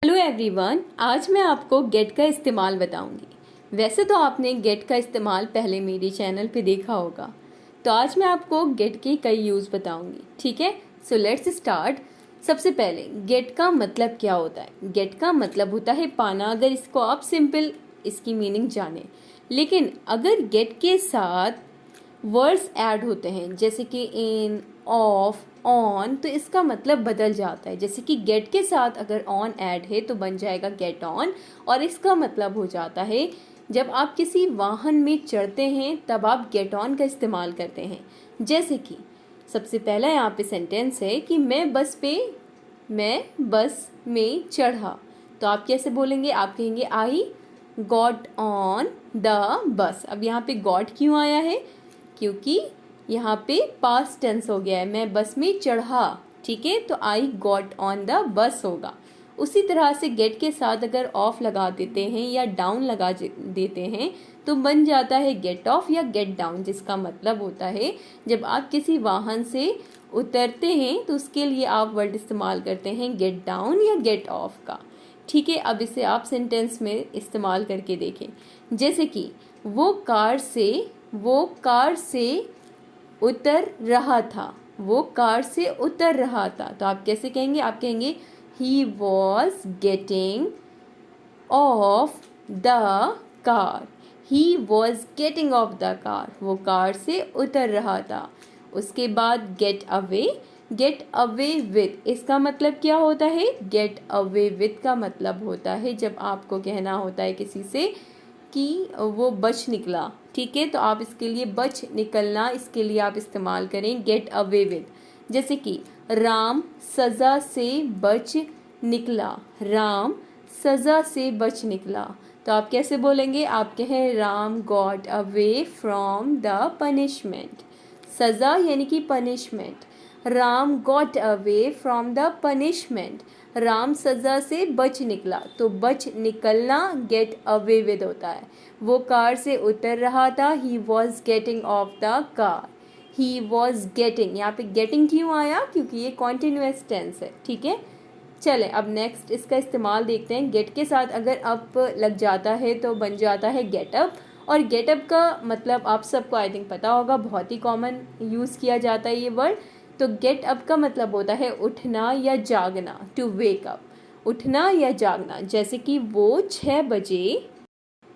Hello everyone, आज मैं आपको गेट का इस्तेमाल बताऊंगी। वैसे तो आपने गेट का इस्तेमाल पहले मेरे चैनल पे देखा होगा, तो आज मैं आपको गेट के कई यूज़ बताऊंगी। ठीक है, सो लेट्स स्टार्ट। सबसे पहले गेट का मतलब क्या होता है। गेट का मतलब होता है पाना, अगर इसको आप सिंपल इसकी मीनिंग जाने। लेकिन अगर गेट के साथ वर्ड्स ऐड होते हैं जैसे कि इन, ऑफ, ऑन, तो इसका मतलब बदल जाता है। जैसे कि गेट के साथ अगर ऑन ऐड है तो बन जाएगा गेट ऑन, और इसका मतलब हो जाता है जब आप किसी वाहन में चढ़ते हैं तब आप गेट ऑन का इस्तेमाल करते हैं। जैसे कि सबसे पहला यहाँ पे सेंटेंस है कि मैं बस में चढ़ा, तो आप कैसे बोलेंगे? आप कहेंगे I got on the bus. अब यहाँ पे गॉट क्यों आया है? क्योंकि यहाँ पे पास्ट टेंस हो गया है, मैं बस में चढ़ा। ठीक है, तो I got on the bus होगा। उसी तरह से गेट के साथ अगर ऑफ लगा देते हैं या डाउन लगा देते हैं तो बन जाता है गेट ऑफ या गेट डाउन, जिसका मतलब होता है जब आप किसी वाहन से उतरते हैं तो उसके लिए आप वर्ड इस्तेमाल करते हैं गेट डाउन या गेट ऑफ का। ठीक है, अब इसे आप सेंटेंस में इस्तेमाल करके देखें। जैसे कि वो कार से उतर रहा था। वो कार से उतर रहा था, तो आप कैसे कहेंगे? आप कहेंगे he was getting off the car. He was getting off the car, वो कार से उतर रहा था। उसके बाद गेट अवे विथ, इसका मतलब क्या होता है? गेट अवे विथ का मतलब होता है जब आपको कहना होता है किसी से कि वो बच निकला। ठीक है, तो आप इसके लिए बच निकलना, इसके लिए आप इस्तेमाल करें गेट अवे विद। जैसे कि राम सज़ा से बच निकला। राम सज़ा से बच निकला, तो आप कैसे बोलेंगे? आप कहें Ram got away from the punishment. सज़ा यानी कि punishment. Ram got away from the punishment, Ram सज़ा से बच निकला। तो बच निकलना गेट अवे विद होता है। वो कार से उतर रहा था, he was getting off the car. He was getting, यहाँ पे गेटिंग क्यों आया? क्योंकि ये कॉन्टिन्यूअस टेंस है। ठीक है, चले अब नेक्स्ट इसका इस्तेमाल देखते हैं। गेट के साथ अगर अप लग जाता है तो बन जाता है गेट अप। और गेट अप का मतलब आप सबको आई थिंक पता होगा, बहुत ही कॉमन यूज़ किया जाता है ये वर्ड। तो गेट अप का मतलब होता है उठना या जागना, टू वेक अप, उठना या जागना। जैसे कि वो 6 बजे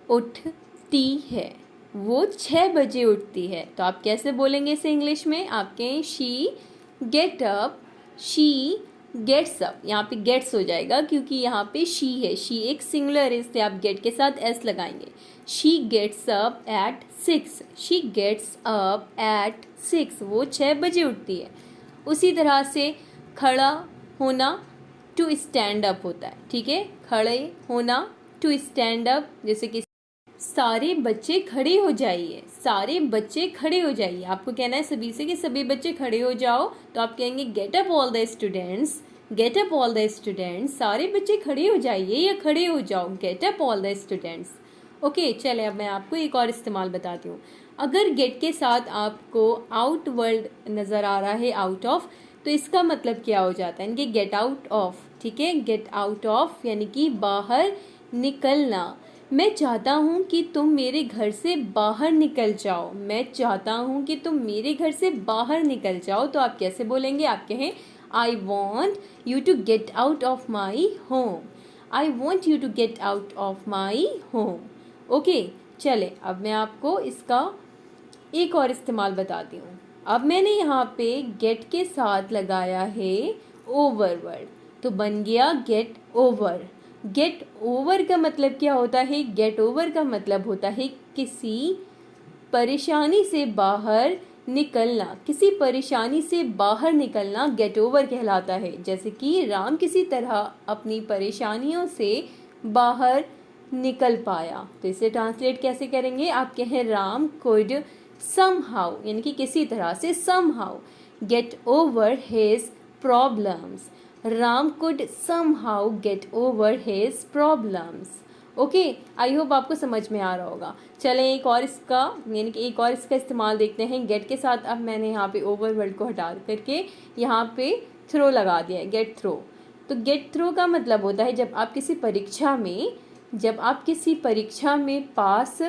उठती है। वो 6 बजे उठती है, तो आप कैसे बोलेंगे इसे इंग्लिश में? आप कहें she get up, she gets up. यहाँ पे गेट्स हो जाएगा क्योंकि यहाँ पे शी है, शी एक सिंगुलर है, इसलिए आप गेट के साथ एस लगाएंगे। She gets up at 6, she gets up at 6, वो 6 बजे उठती है। उसी तरह से खड़ा होना टू स्टैंड अप होता है। ठीक है, खड़े होना टू स्टैंड अप। जैसे कि सारे बच्चे खड़े हो जाइए, सारे बच्चे खड़े हो जाइए। आपको कहना है सभी से कि सभी बच्चे खड़े हो जाओ, तो आप कहेंगे get up all the students, get up all the students. सारे बच्चे खड़े हो जाइए या खड़े हो जाओ, get up all the students. Okay, चले अब मैं आपको एक और इस्तेमाल बताती हूँ। अगर गेट के साथ आपको आउट वर्ड नज़र आ रहा है, आउट ऑफ, तो इसका मतलब क्या हो जाता है? इनके गेट आउट ऑफ। ठीक है, गेट आउट ऑफ यानी कि बाहर निकलना। मैं चाहता हूँ कि तुम मेरे घर से बाहर निकल जाओ। मैं चाहता हूँ कि तुम मेरे घर से बाहर निकल जाओ, तो आप कैसे बोलेंगे? आप कहें I want you to get out of my home. I want you to get out of my home. Okay, चले अब मैं आपको इसका एक और इस्तेमाल बताती हूँ। अब मैंने यहाँ पे गेट के साथ लगाया है ओवर वर्ड, तो बन गया गेट ओवर। गेट ओवर का मतलब क्या होता है? गेट ओवर का मतलब होता है किसी परेशानी से बाहर निकलना। किसी परेशानी से बाहर निकलना गेट ओवर कहलाता है। जैसे कि राम किसी तरह अपनी परेशानियों से बाहर निकल पाया, तो इसे ट्रांसलेट कैसे करेंगे? आप कहें राम कुड somehow, यानी कि किसी तरह से somehow get over his problems. Ram could somehow get over his problems. Okay, I hope आपको समझ में आ रहा होगा। चलें एक और इसका यानी कि एक और इसका इस्तेमाल देखते हैं गेट के साथ। अब मैंने यहाँ पे ओवर वर्ड को हटा करके यहाँ पे थ्रो लगा दिया है, गेट थ्रो। तो गेट थ्रू का मतलब होता है जब आप किसी परीक्षा में पास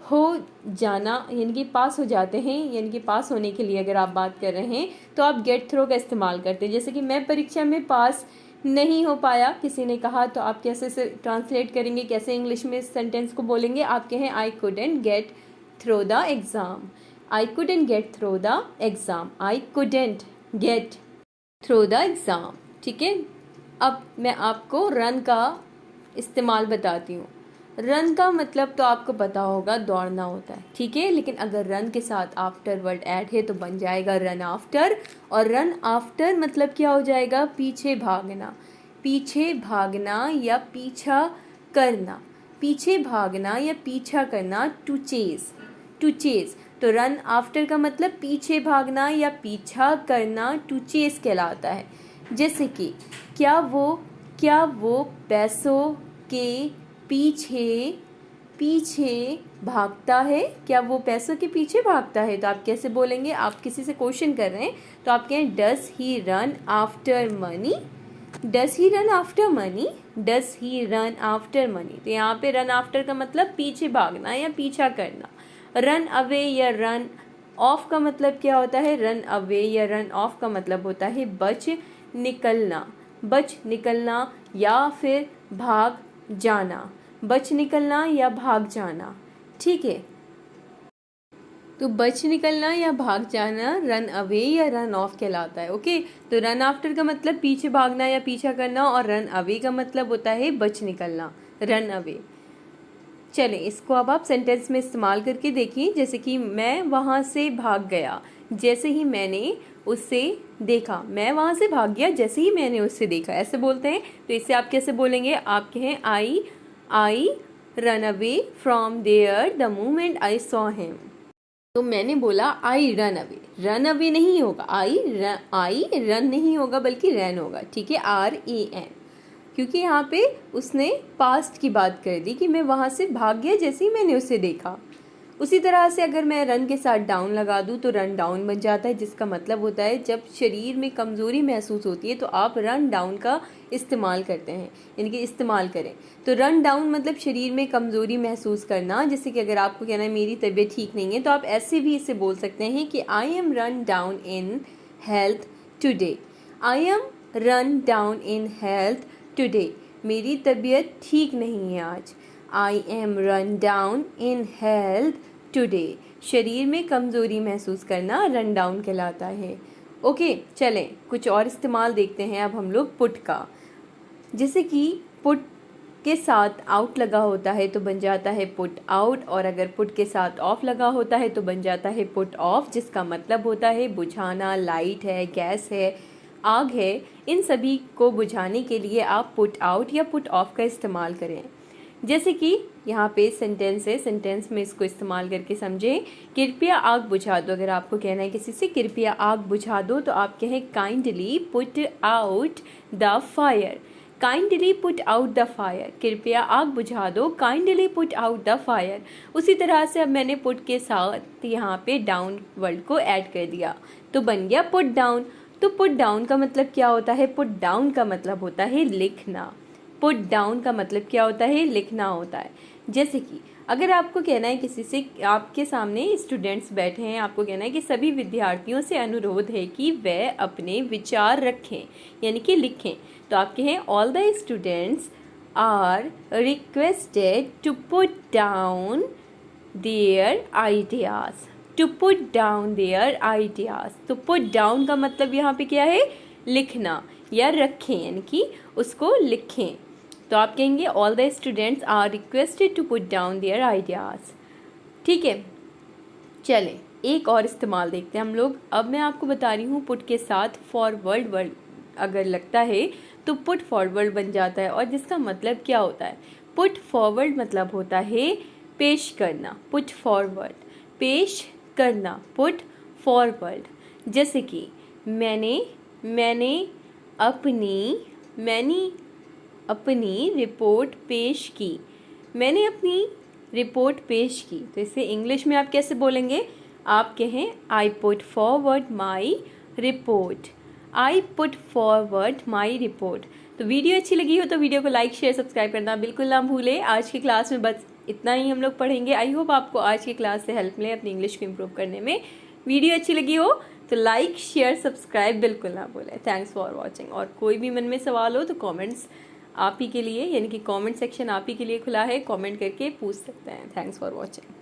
हो जाना, यानी कि पास हो जाते हैं, यानी कि पास होने के लिए अगर आप बात कर रहे हैं तो आप गेट थ्रू का इस्तेमाल करते हैं। जैसे कि मैं परीक्षा में पास नहीं हो पाया, किसी ने कहा, तो आप कैसे से ट्रांसलेट करेंगे, कैसे इंग्लिश में इस सेंटेंस को बोलेंगे? आप कहें I couldn't get through the exam. I couldn't get through the exam. I couldn't get through the exam. ठीक है। अब मैं आपको रन का इस्तेमाल बताती हूँ। रन का मतलब तो आपको पता होगा, दौड़ना होता है। ठीक है। लेकिन अगर रन के साथ आफ्टर वर्ड ऐड है तो बन जाएगा रन आफ्टर। और रन आफ्टर मतलब क्या हो जाएगा? पीछे भागना। पीछे भागना या पीछा करना। पीछे भागना या पीछा करना, टू चेज। To chase. तो रन आफ्टर का मतलब पीछे भागना या पीछा करना, टू चेज कहलाता है। जैसे कि क्या वो पैसों के पीछे भागता है? क्या वो पैसों के पीछे भागता है? तो आप कैसे बोलेंगे? आप किसी से क्वेश्चन कर रहे हैं तो आप कहें does he run after money. Does he run after money. Does he run after money. तो यहाँ पे रन आफ्टर का मतलब पीछे भागना या पीछा करना। रन अवे या रन ऑफ का मतलब क्या होता है? रन अवे या रन ऑफ का मतलब होता है बच निकलना। बच निकलना या फिर भाग जाना। बच निकलना या भाग जाना। ठीक है। तो बच निकलना या भाग जाना रन अवे या रन ऑफ कहलाता है। ओके। तो रन आफ्टर का मतलब पीछे भागना या पीछा करना, और रन अवे का मतलब होता है बच निकलना, रन अवे। चलें, इसको अब आप सेंटेंस में इस्तेमाल करके देखिए। जैसे कि मैं वहाँ से भाग गया जैसे ही मैंने उससे देखा। मैं वहाँ से भाग गया जैसे ही मैंने उससे देखा, ऐसे बोलते हैं। तो इससे आप कैसे बोलेंगे? आप कहें I run away from there the moment I saw him. तो मैंने बोला I run away. Run away नहीं होगा, आई रन नहीं होगा, बल्कि रन होगा। ठीक है। RAN, क्योंकि यहाँ पे उसने पास्ट की बात कर दी कि मैं वहाँ से भाग गया जैसे ही मैंने उसे देखा। उसी तरह से अगर मैं रन के साथ डाउन लगा दूँ तो रन डाउन बन जाता है, जिसका मतलब होता है जब शरीर में कमज़ोरी महसूस होती है तो आप रन डाउन का इस्तेमाल करते हैं, यानी कि इस्तेमाल करें। तो रन डाउन मतलब शरीर में कमज़ोरी महसूस करना। जैसे कि अगर आपको कहना है मेरी तबीयत ठीक नहीं है, तो आप ऐसे भी इसे बोल सकते हैं कि I am run down in health today. I am run down in health today. मेरी तबीयत ठीक नहीं है आज। I am run down in health today. शरीर में कमज़ोरी महसूस करना रन डाउन कहलाता है। ओके। चलें, कुछ और इस्तेमाल देखते हैं अब हम लोग पुट का। जैसे कि पुट के साथ आउट लगा होता है तो बन जाता है पुट आउट, और अगर पुट के साथ ऑफ लगा होता है तो बन जाता है पुट ऑफ, जिसका मतलब होता है बुझाना। लाइट है, गैस है, आग है, इन सभी को बुझाने के लिए आप पुट आउट या पुट ऑफ का इस्तेमाल करें। जैसे कि यहाँ पे सेंटेंस है, सेंटेंस में इसको इस्तेमाल करके समझें। कृपया आग बुझा दो। अगर आपको कहना है किसी से कृपया आग बुझा दो तो आप कहें kindly put out the fire. Kindly put out the fire. कृपया आग बुझा दो, kindly put out the fire. उसी तरह से अब मैंने पुट के साथ यहाँ पे डाउन वर्ड को ऐड कर दिया तो बन गया पुट डाउन। तो पुट डाउन का मतलब क्या होता है? पुट डाउन का मतलब होता है लिखना। पुट डाउन का मतलब क्या होता है? लिखना होता है। जैसे कि अगर आपको कहना है किसी से, आपके सामने स्टूडेंट्स बैठे हैं, आपको कहना है कि सभी विद्यार्थियों से अनुरोध है कि वह अपने विचार रखें, यानी कि लिखें, तो आप कहें all the students are requested to put down their ideas. To put down their ideas. तो पुट डाउन का मतलब यहाँ पे क्या है? लिखना या रखें, यानी कि उसको लिखें। तो आप कहेंगे all the students are requested to put down their ideas. ठीक है। चलें, एक और इस्तेमाल देखते हैं हम लोग। अब मैं आपको बता रही हूँ पुट के साथ फॉरवर्ड वर्ड अगर लगता है तो पुट फॉरवर्ड बन जाता है। और जिसका मतलब क्या होता है? पुट फॉरवर्ड मतलब होता है पेश करना। पुट फॉरवर्ड, पेश करना, पुट फॉरवर्ड। जैसे कि मैंने अपनी रिपोर्ट पेश की। मैंने अपनी रिपोर्ट पेश की। तो इसे इंग्लिश में आप कैसे बोलेंगे? आप कहें I put forward my report. I put forward my report. तो वीडियो अच्छी लगी हो तो वीडियो को लाइक शेयर सब्सक्राइब करना बिल्कुल ना भूलें। आज की क्लास में बस इतना ही हम लोग पढ़ेंगे। आई होप आपको आज की क्लास से हेल्प मिले अपनी इंग्लिश को इम्प्रूव करने में। वीडियो अच्छी लगी हो तो लाइक शेयर सब्सक्राइब बिल्कुल ना भूलें। Thanks for watching. और कोई भी मन में सवाल हो तो कमेंट्स आप ही के लिए, यानी कि कमेंट सेक्शन आप ही के लिए खुला है, कमेंट करके पूछ सकते हैं। Thanks for watching.